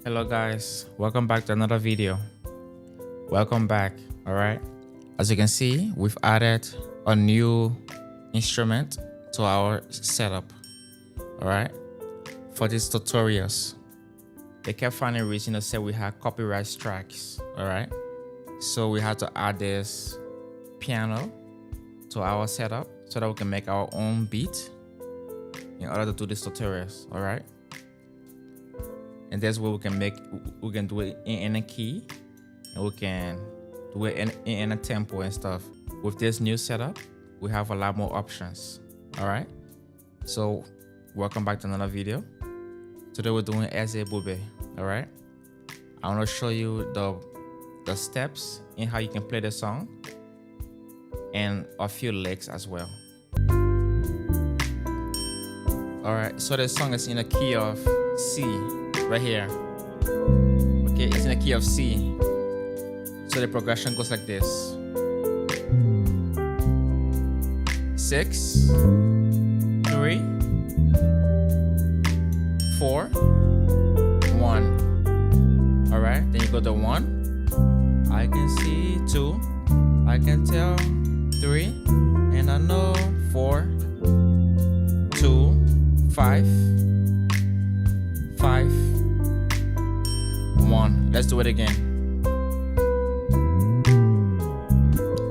Hello guys, welcome back to another video. Welcome back. All right, as you can see, we've added a new instrument to our setup. All right, for these tutorials, they kept finding reason to say we had copyright strikes. All right, so we had to add this piano to our setup so that we can make our own beat in order to do these tutorials. All right, and that's where we can do it in any key, and we can do it in a tempo and stuff. With this new setup, we have a lot more options. All right, so welcome back to another video. Today we're doing Abube. All right, I want to show you the steps in how you can play the song and a few licks as well. All right, so the song is in a key of C. Right here. Okay, it's in a key of C. So the progression goes like this: 6, 3, 4, 1. All right, then you go to 1. I can see 2. I can tell 3, and I know 4, 2, 5, 5, 1. Let's do it again.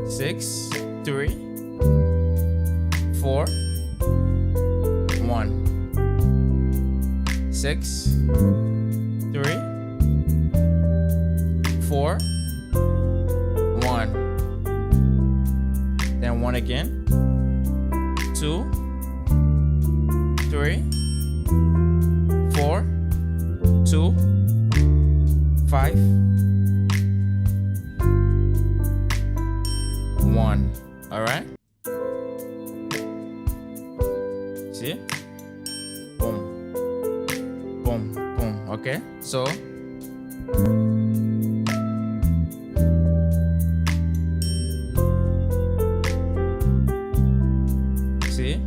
6, 3, 4, 1. 6, 3, 4, 1. Then 1 again. 2, 3, 4, 2, 5, 1. All right. See? Boom, boom, boom. Okay. So see?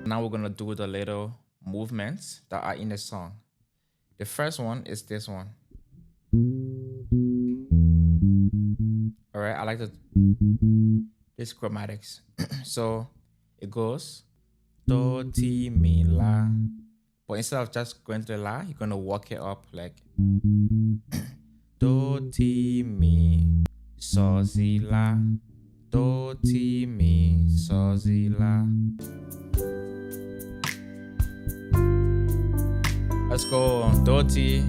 Now we're gonna do the little movements that are in the song. The first one is this one. All right, I like this chromatics. So it goes do, ti, mi, la. But instead of just going to the la, you're gonna walk it up like do, ti, mi, so, si, la. Do, ti, mi, so, si, la. Let's go. Do, ti,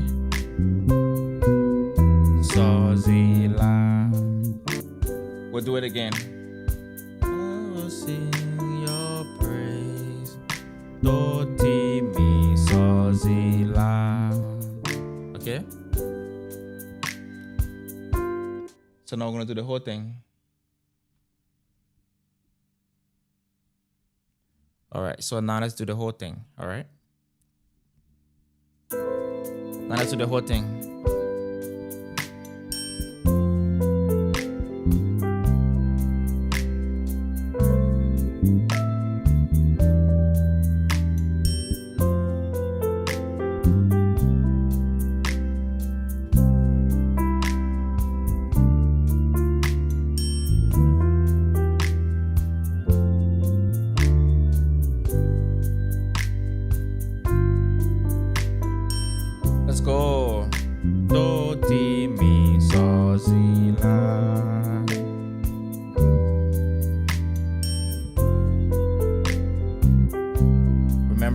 so, si, la. We'll do it again. I will sing your praise. Do, ti, mi, so, si, la. Okay? So now we're going to do the whole thing. All right, so now let's do the whole thing. All right? Now let's do the whole thing. Let's go.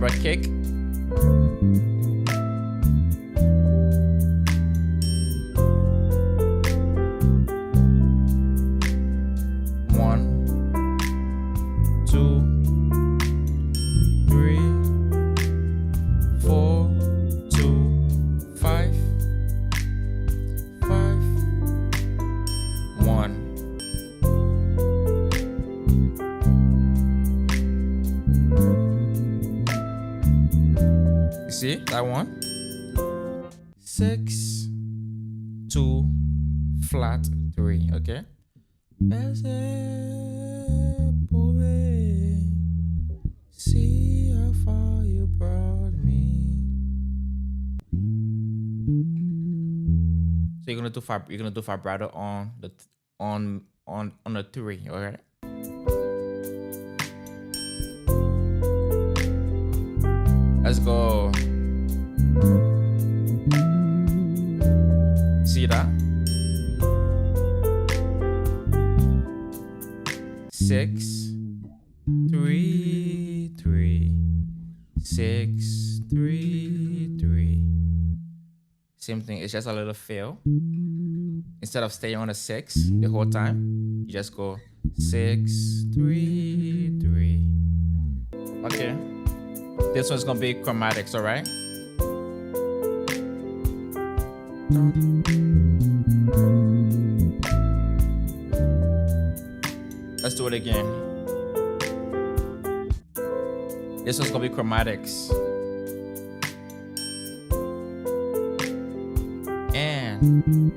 Remember kick? One, two, three, four, two, five, one. You see that one? 6, 2, flat 3. Okay. See how far you brought me. So you're gonna do vibrato on the on the 3. All right. Let's go. See that? 6, 3, 3, 6, 3, 3. Same thing. It's just a little feel. Instead of staying on a 6 the whole time, you just go 6, 3, 3. Okay. This one's gonna be chromatics, all right? Let's do it again. This one's gonna be chromatics. And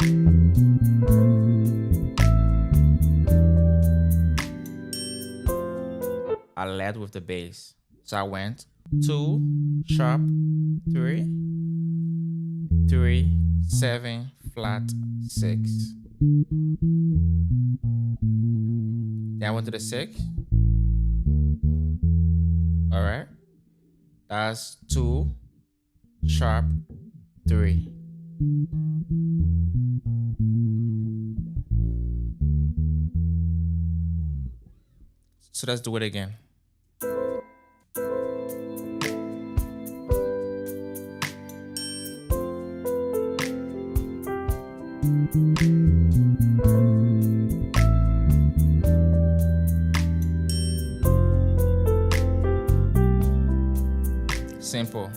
I led with the bass. So I went 2, sharp, 3, 3, 7, flat, 6. Then I went to the 6. All right. That's 2, sharp, 3. So let's do it again. Simple.